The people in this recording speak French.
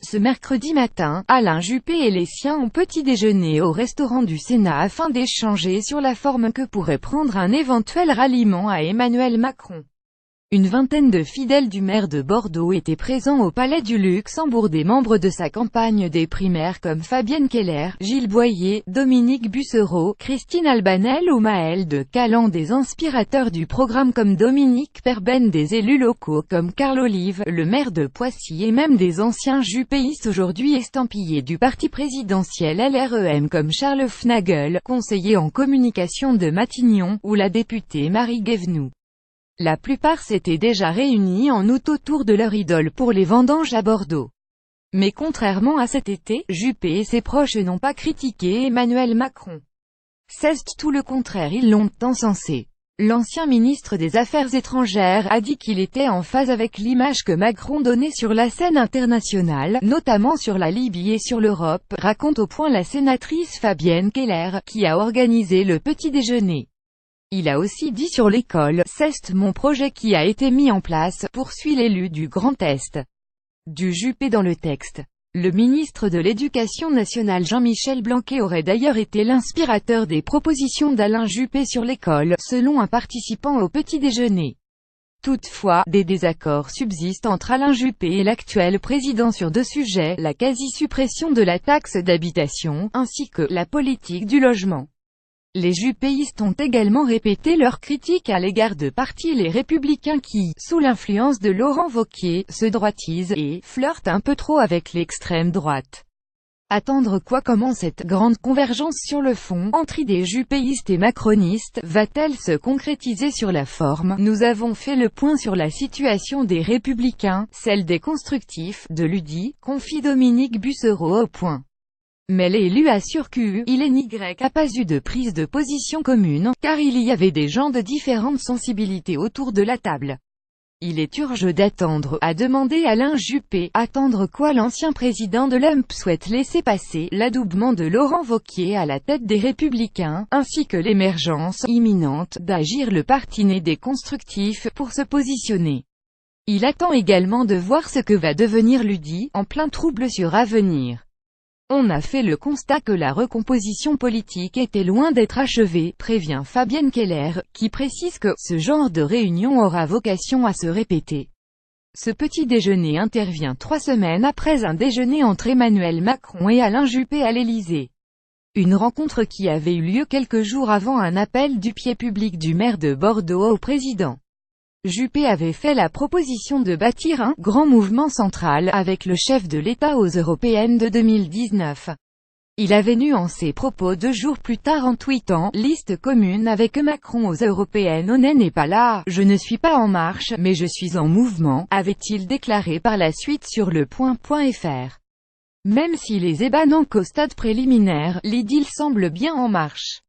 Ce mercredi matin, Alain Juppé et les siens ont petit déjeuné au restaurant du Sénat afin d'échanger sur la forme que pourrait prendre un éventuel ralliement à Emmanuel Macron. Une vingtaine de fidèles du maire de Bordeaux étaient présents au Palais du Luxembourg, des membres de sa campagne des primaires comme Fabienne Keller, Gilles Boyer, Dominique Bussereau, Christine Albanel ou Maëlle de Caland, des inspirateurs du programme comme Dominique Perben, des élus locaux comme Carl Olive, le maire de Poissy, et même des anciens juppéistes aujourd'hui estampillés du parti présidentiel LREM comme Charles Fnagel, conseiller en communication de Matignon, ou la députée Marie Guévenoux. La plupart s'étaient déjà réunis en août autour de leur idole pour les vendanges à Bordeaux. Mais contrairement à cet été, Juppé et ses proches n'ont pas critiqué Emmanuel Macron. C'est tout le contraire, ils l'ont encensé. L'ancien ministre des Affaires étrangères a dit qu'il était en phase avec l'image que Macron donnait sur la scène internationale, notamment sur la Libye et sur l'Europe, raconte au point la sénatrice Fabienne Keller, qui a organisé le petit déjeuner. Il a aussi dit sur l'école, c'est mon projet qui a été mis en place, poursuit l'élu du Grand Est. Du Juppé dans le texte. Le ministre de l'Éducation nationale Jean-Michel Blanquer aurait d'ailleurs été l'inspirateur des propositions d'Alain Juppé sur l'école, selon un participant au petit déjeuner. Toutefois, des désaccords subsistent entre Alain Juppé et l'actuel président sur deux sujets, la quasi-suppression de la taxe d'habitation, ainsi que la politique du logement. Les juppéistes ont également répété leurs critiques à l'égard de partis les Républicains qui, sous l'influence de Laurent Wauquiez, se droitisent et flirtent un peu trop avec l'extrême droite. Attendre quoi? Comment cette grande convergence sur le fond, entre idées juppéistes et macronistes, va-t-elle se concrétiser sur la forme? Nous avons fait le point sur la situation des Républicains, celle des constructifs, de l'UDI, confie Dominique Bussereau au point. Mais l'élu assure qu'il n'a pas eu de prise de position commune, car il y avait des gens de différentes sensibilités autour de la table. Il est urgent d'attendre, a demandé Alain Juppé. Attendre quoi? L'ancien président de l'UMP souhaite laisser passer l'adoubement de Laurent Wauquiez à la tête des Républicains, ainsi que l'émergence imminente d'Agir, le parti né des constructifs, pour se positionner. Il attend également de voir ce que va devenir l'UDI, en plein trouble sur Avenir. On a fait le constat que la recomposition politique était loin d'être achevée, prévient Fabienne Keller, qui précise que ce genre de réunion aura vocation à se répéter. Ce petit déjeuner intervient 3 semaines après un déjeuner entre Emmanuel Macron et Alain Juppé à l'Élysée. Une rencontre qui avait eu lieu quelques jours avant un appel du pied public du maire de Bordeaux au président. Juppé avait fait la proposition de bâtir un « grand mouvement central » avec le chef de l'État aux européennes de 2019. Il avait nuancé ses propos 2 jours plus tard en tweetant « Liste commune avec Macron aux européennes, on n'est pas là, je ne suis pas en marche, mais je suis en mouvement », avait-il déclaré par la suite sur le point.fr. Même si les ébats n'ont qu'au stade préliminaire, l'idylle semble bien en marche.